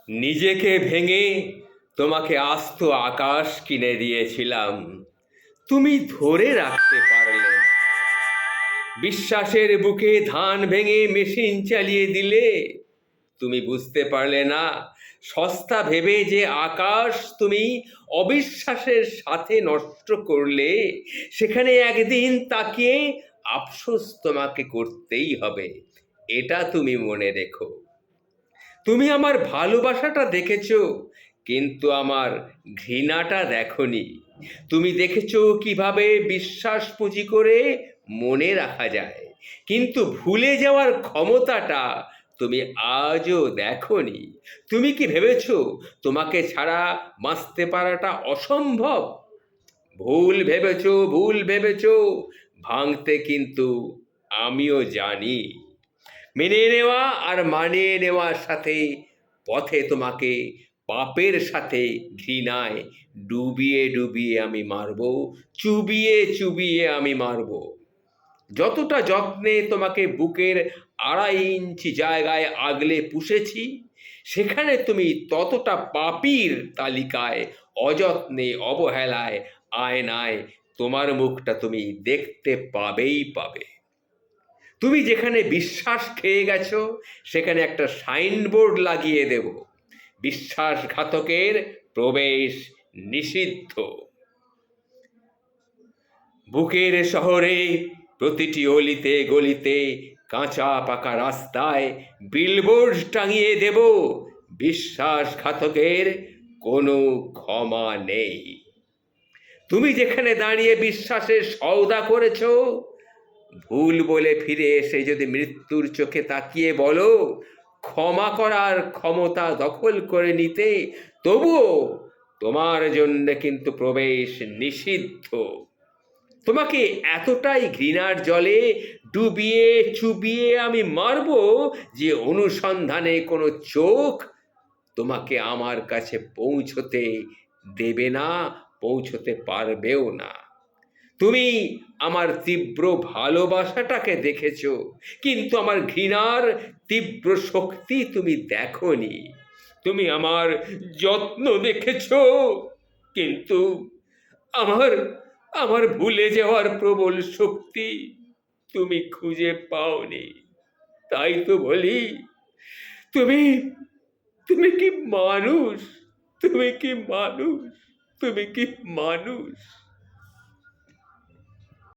নিজেকে ভেঙে তোমাকে আস্ত আকাশ কিনে দিয়েছিলাম, তুমি ধরে রাখতে পারলে না। বিশ্বাসের বুকে ধান ভেঙে মেশিন চালিয়ে দিলে, তুমি বুঝতে পারলে না সস্তা ভেবে যে আকাশ তুমি অবিশ্বাসের সাথে নষ্ট করলে, সেখানে একদিন তাকিয়ে আফসোস তোমাকে করতেই হবে। এটা তুমি মনে রেখো। তুমি আমার ভালোবাসাটা দেখেছো, কিন্তু আমার ঘৃণাটা দেখনি। তুমি দেখেছো কিভাবে বিশ্বাস পুঁজি করে মনে রাখা যায়, কিন্তু ভুলে যাওয়ার ক্ষমতাটা তুমি আজও দেখনি। তুমি কি ভেবেছো তোমাকে ছাড়া বাঁচতে পারাটা অসম্ভব? ভুল ভেবেছো, ভুল ভেবেছো। ভাঙতে কিন্তু আমিও জানি। মেনে নেওয়া আর মানিয়ে নেওয়ার সাথে পথে তোমাকে পাপের সাথে ঘৃণায় ডুবিয়ে ডুবিয়ে আমি মারব, চুবিয়ে চুবিয়ে আমি মারব। যতটা যত্নে তোমাকে বুকের 2.5 ইঞ্চি জায়গায় আগলে পুষেছি, সেখানে তুমি ততটা পাপীর তালিকায়, অযত্নে, অবহেলায়, আয়নায় তোমার মুখটা তুমি দেখতে পাবেই পাবে। তুমি যেখানে বিশ্বাস খেয়ে গেছো, সেখানে একটা সাইনবোর্ড লাগিয়ে দেব: বিশ্বাসঘাতকের প্রবেশ নিষিদ্ধ। বুকের শহরে প্রতিটি অলিতে গলিতে, কাঁচা পাকা রাস্তায় বিলবোর্ড টাঙিয়ে দেব: বিশ্বাসঘাতকের কোনো ক্ষমা নেই। তুমি যেখানে দাঁড়িয়ে বিশ্বাসের সওদা করেছো, ভুল বলে ফিরে এসে যদি মৃত্যুর চোখে তাকিয়ে বলো ক্ষমা করার ক্ষমতা দখল করে নিতে, তবুও তোমার জন্য কিন্তু প্রবেশ নিষিদ্ধ। তোমাকে এতটাই ঘৃণার জলে ডুবিয়ে চুবিয়ে আমি মারব যে অনুসন্ধানে কোনো চোখ তোমাকে আমার কাছে পৌঁছতে দেবে না, পৌঁছতে পারবেও না। তুমি আমার তীব্র ভালোবাসাটাকে দেখেছো, কিন্তু আমার ঘৃণার তীব্র শক্তি তুমি দেখোনি। তুমি আমার যত্ন দেখেছো, কিন্তু আমার আমার ভুলে যাওয়ার প্রবল শক্তি তুমি খুঁজে পাওনি। তাই তো বলি, তুমি তুমি কি মানুষ? তুমি কি মানুষ? তুমি কি মানুষ?